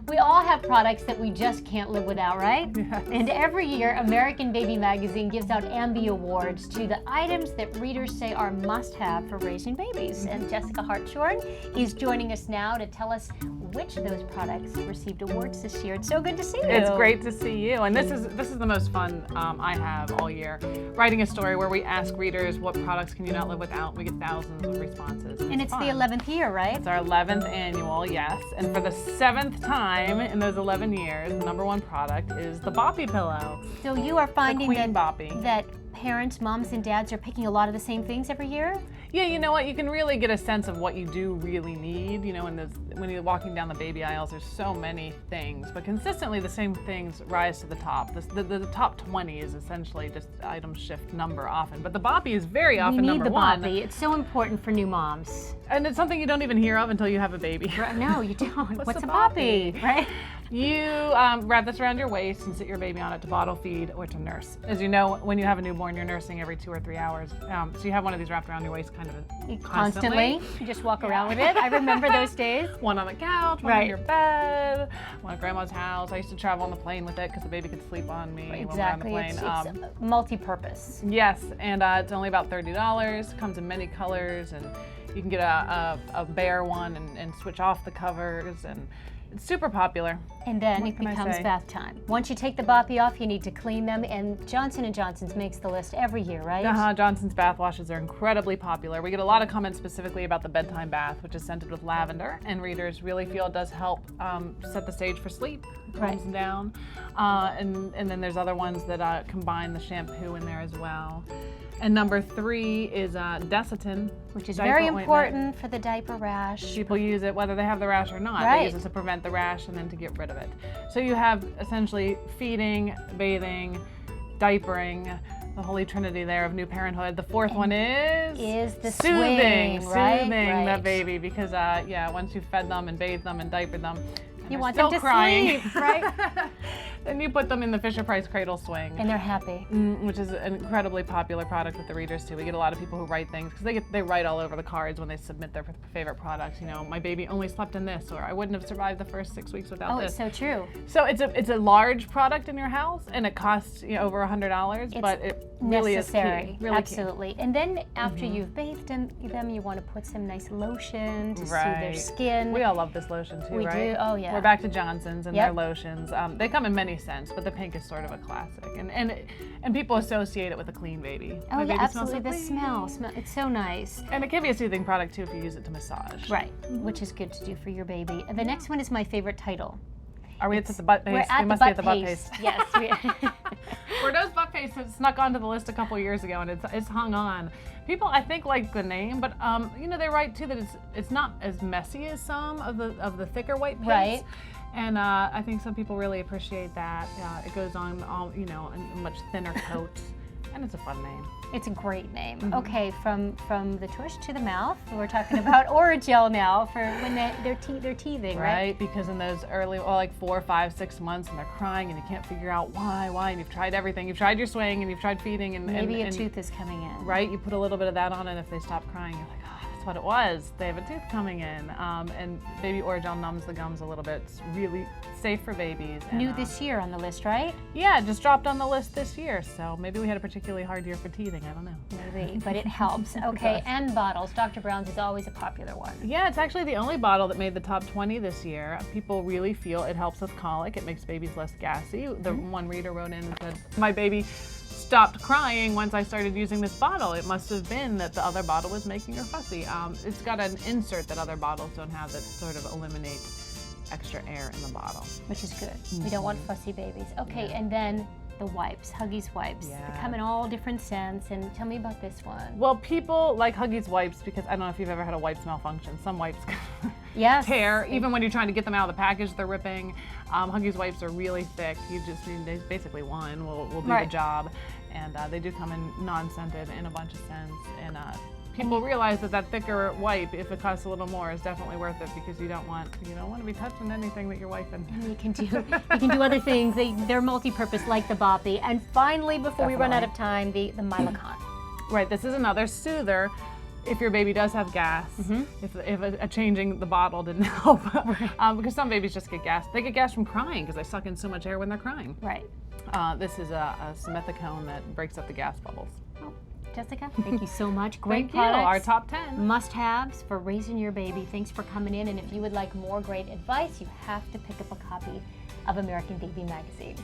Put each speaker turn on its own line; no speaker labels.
We all have products that we just can't live without, right?
Yes.
And every year, American Baby Magazine gives out AMBY Awards to the items that readers say are must-have for raising babies. And Jessica Hartshorn is joining us now to tell us which of those products received awards this year. It's so good to see you.
It's great to see you, and this is the most fun I have all year. Writing a story where we ask readers what products can you not live without. We get thousands of responses.
And it's
fun.
the 11th year, right?
It's our 11th annual, yes. And for the 7th time in those 11 years, the #1 product is the Boppy pillow.
So you are finding
the Queen Boppy.
that parents, moms and dads are picking a lot of the same things every year?
Yeah, you know what? You can really get a sense of what you do really need. You know, when you're walking down the baby aisles, there's so many things, but consistently the same things rise to the top. The top 20 is essentially just items shift number often, but the Boppy is very often number one.
We need the Boppy. It's so important for new moms.
And it's something you don't even hear of until you have a baby.
No, you don't. What's
a
a Boppy? Right?
You wrap this around your waist and sit your baby on it to bottle feed or to nurse. As you know, when you have a newborn, you're nursing every 2 or 3 hours. So you have one of these wrapped around your waist kind of constantly.
You just walk around with it. I remember those days.
One on the couch, one on your bed, one at grandma's house. I used to travel on the plane with it because the baby could sleep on me when we were on the plane.
It's multi-purpose.
Yes, and it's only about $30. Comes in many colors, and you can get a bare one and switch off the covers, and it's super popular.
And then it becomes bath time. Once you take the Boppy off, you need to clean them, and Johnson & Johnson's makes the list every year, right?
Johnson's bath washes are incredibly popular. We get a lot of comments specifically about the bedtime bath, which is scented with lavender, and readers really feel it does help set the stage for sleep, calms them down. And then there's other ones that combine the shampoo in there as well. And number 3 is Desitin,
which is very important for the diaper rash.
People use it whether they have the rash or not. They use it to prevent the rash and then to get rid of it. So you have essentially feeding, bathing, diapering, the holy trinity there of new parenthood. The 4th one is
the
soothing,
swing, right?
soothing the baby, because once you've fed them and bathed them and diapered them,
you want them to sleep, right?
Then you put them in the Fisher-Price cradle swing.
And they're happy.
Which is an incredibly popular product with the readers too. We get a lot of people who write things, because they write all over the cards when they submit their favorite products. You know, my baby only slept in this, or I wouldn't have survived the first 6 weeks without this.
Oh, it's so true.
So it's a large product in your house, and it costs over $100, but it really
necessary.
Is key. Really
Absolutely. Key. And then after you've bathed them, you want to put some nice lotion to soothe their skin.
We all love this lotion too,
right? We do. Oh yeah.
We're back to Johnson's and their lotions. They come in many scents, but the pink is sort of a classic, and people associate it with a clean baby.
Oh yeah, absolutely. The smell, it's so nice.
And it can be a soothing product too if you use it to massage.
Right, which is good to do for your baby. The next one is my favorite title.
Are we at the butt paste?
We must be at the butt paste. Yes.
Bordeaux's butt paste had snuck onto the list a couple years ago, and it's hung on. People, I think, like the name, but they write too that it's not as messy as some of the thicker white paste.
Right.
And I think some people really appreciate that. It goes on in a much thinner coat, and it's a fun name.
It's a great name. Okay, from the tush to the mouth, we're talking about Oragel now for when they're teething, right?
Right, because in those early, like 4, 5, 6 months, and they're crying, and you can't figure out why, and you've tried everything. You've tried your swing, and you've tried feeding, and
maybe a tooth is coming in.
Right, you put a little bit of that on, and if they stop crying, you're like, oh, that's what it was. They have a tooth coming in, and baby Oragel numbs the gums a little bit. It's really safe for babies.
New this year on the list, right?
Yeah, just dropped on the list this year, so maybe we had a particularly hard year for teething. I don't know.
Maybe, but it helps. Okay, and bottles. Dr. Brown's is always a popular one.
Yeah, it's actually the only bottle that made the top 20 this year. People really feel it helps with colic. It makes babies less gassy. The one reader wrote in and said, my baby stopped crying once I started using this bottle. It must have been that the other bottle was making her fussy. It's got an insert that other bottles don't have that sort of eliminates extra air in the bottle.
Which is good. We don't want fussy babies. Okay, and then the wipes, Huggies wipes.
Yeah.
They come in all different scents, and tell me about this one.
Well, people like Huggies wipes because I don't know if you've ever had a wipes malfunction. Some wipes tear. Even when you're trying to get them out of the package, they're ripping. Huggies wipes are really thick. You just need basically one will do the job. And they do come in non-scented in a bunch of scents. And people realize that thicker wipe, if it costs a little more, is definitely worth it because you don't want to be touching anything that you're wiping.
And you can do other things. They're multi-purpose, like the Boppy. And finally, before we run out of time, the Milacon.
Right. This is another soother if your baby does have gas, if changing the bottle didn't help, because some babies just get gas. They get gas from crying because they suck in so much air when they're crying.
Right.
This is a simethicone that breaks up the gas bubbles.
Oh, Jessica, thank you so much. Great
Thank you.
products.
Our top 10
must-haves for raising your baby. Thanks for coming in. And if you would like more great advice, you have to pick up a copy of American Baby Magazine.